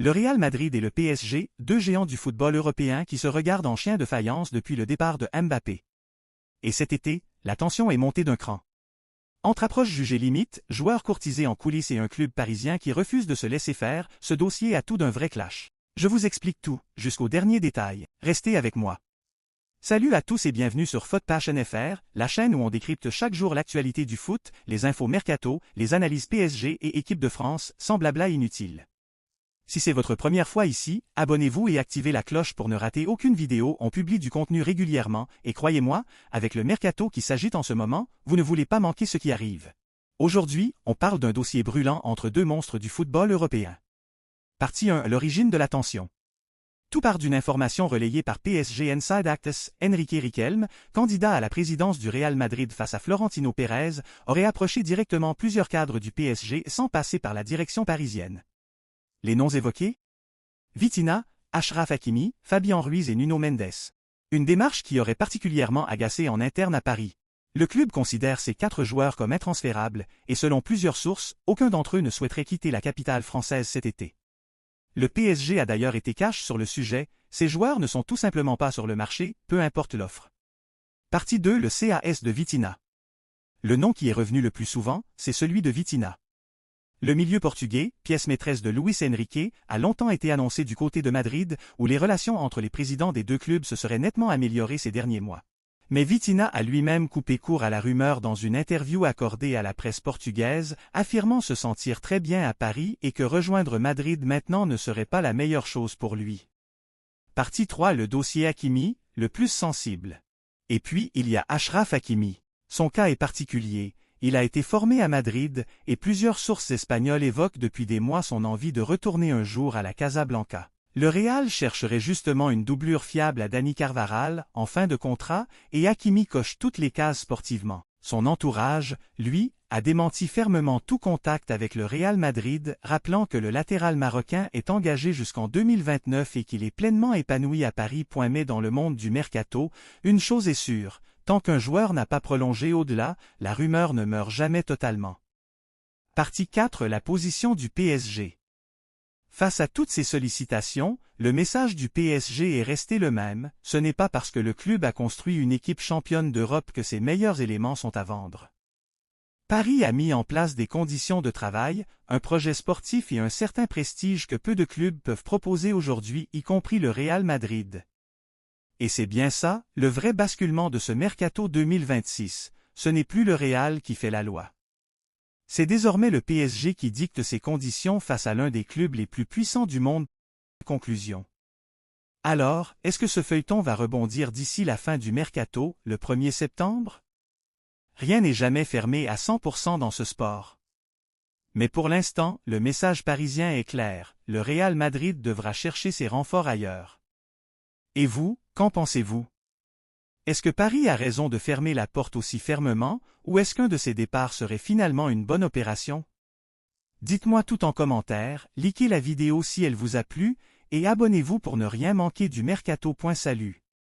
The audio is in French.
Le Real Madrid et le PSG, deux géants du football européen qui se regardent en chien de faïence depuis le départ de Mbappé. Et cet été, la tension est montée d'un cran. Entre approches jugées limites, joueurs courtisés en coulisses et un club parisien qui refuse de se laisser faire, ce dossier a tout d'un vrai clash. Je vous explique tout, jusqu'au dernier détail. Restez avec moi. Salut à tous et bienvenue sur Foot Passion FR, la chaîne où on décrypte chaque jour l'actualité du foot, les infos mercato, les analyses PSG et équipe de France, sans blabla inutile. Si c'est votre première fois ici, abonnez-vous et activez la cloche pour ne rater aucune vidéo, on publie du contenu régulièrement, et croyez-moi, avec le mercato qui s'agite en ce moment, vous ne voulez pas manquer ce qui arrive. Aujourd'hui, on parle d'un dossier brûlant entre deux monstres du football européen. Partie 1, l'origine de la tension. Tout part d'une information relayée par PSG Inside Access, Enrique Riquelme, candidat à la présidence du Real Madrid face à Florentino Pérez, aurait approché directement plusieurs cadres du PSG sans passer par la direction parisienne. Les noms évoqués? Vitinha, Achraf Hakimi, Fabian Ruiz et Nuno Mendes. Une démarche qui aurait particulièrement agacé en interne à Paris. Le club considère ces 4 joueurs comme intransférables, et selon plusieurs sources, aucun d'entre eux ne souhaiterait quitter la capitale française cet été. Le PSG a d'ailleurs été cash sur le sujet, ces joueurs ne sont tout simplement pas sur le marché, peu importe l'offre. Partie 2, le CAS de Vitinha. Le nom qui est revenu le plus souvent, c'est celui de Vitinha. Le milieu portugais, pièce maîtresse de Luis Enrique, a longtemps été annoncé du côté de Madrid, où les relations entre les présidents des deux clubs se seraient nettement améliorées ces derniers mois. Mais Vitinha a lui-même coupé court à la rumeur dans une interview accordée à la presse portugaise, affirmant se sentir très bien à Paris et que rejoindre Madrid maintenant ne serait pas la meilleure chose pour lui. Partie 3, le dossier Hakimi, le plus sensible. Et puis, il y a Achraf Hakimi. Son cas est particulier. Il a été formé à Madrid, et plusieurs sources espagnoles évoquent depuis des mois son envie de retourner un jour à la Casablanca. Le Real chercherait justement une doublure fiable à Dani Carvajal, en fin de contrat, et Hakimi coche toutes les cases sportivement. Son entourage, lui, a démenti fermement tout contact avec le Real Madrid, rappelant que le latéral marocain est engagé jusqu'en 2029 et qu'il est pleinement épanoui à Paris. Mais dans le monde du mercato, une chose est sûre, tant qu'un joueur n'a pas prolongé au-delà, la rumeur ne meurt jamais totalement. Partie 4, la position du PSG. Face à toutes ces sollicitations, le message du PSG est resté le même, ce n'est pas parce que le club a construit une équipe championne d'Europe que ses meilleurs éléments sont à vendre. Paris a mis en place des conditions de travail, un projet sportif et un certain prestige que peu de clubs peuvent proposer aujourd'hui, y compris le Real Madrid. Et c'est bien ça, le vrai basculement de ce mercato 2026, ce n'est plus le Real qui fait la loi. C'est désormais le PSG qui dicte ses conditions face à l'un des clubs les plus puissants du monde. Conclusion. Alors, est-ce que ce feuilleton va rebondir d'ici la fin du mercato, le 1er septembre? Rien n'est jamais fermé à 100% dans ce sport. Mais pour l'instant, le message parisien est clair, le Real Madrid devra chercher ses renforts ailleurs. Et vous, qu'en pensez-vous? Est-ce que Paris a raison de fermer la porte aussi fermement, ou est-ce qu'un de ces départs serait finalement une bonne opération? Dites-moi tout en commentaire, likez la vidéo si elle vous a plu, et abonnez-vous pour ne rien manquer du mercato. Salut!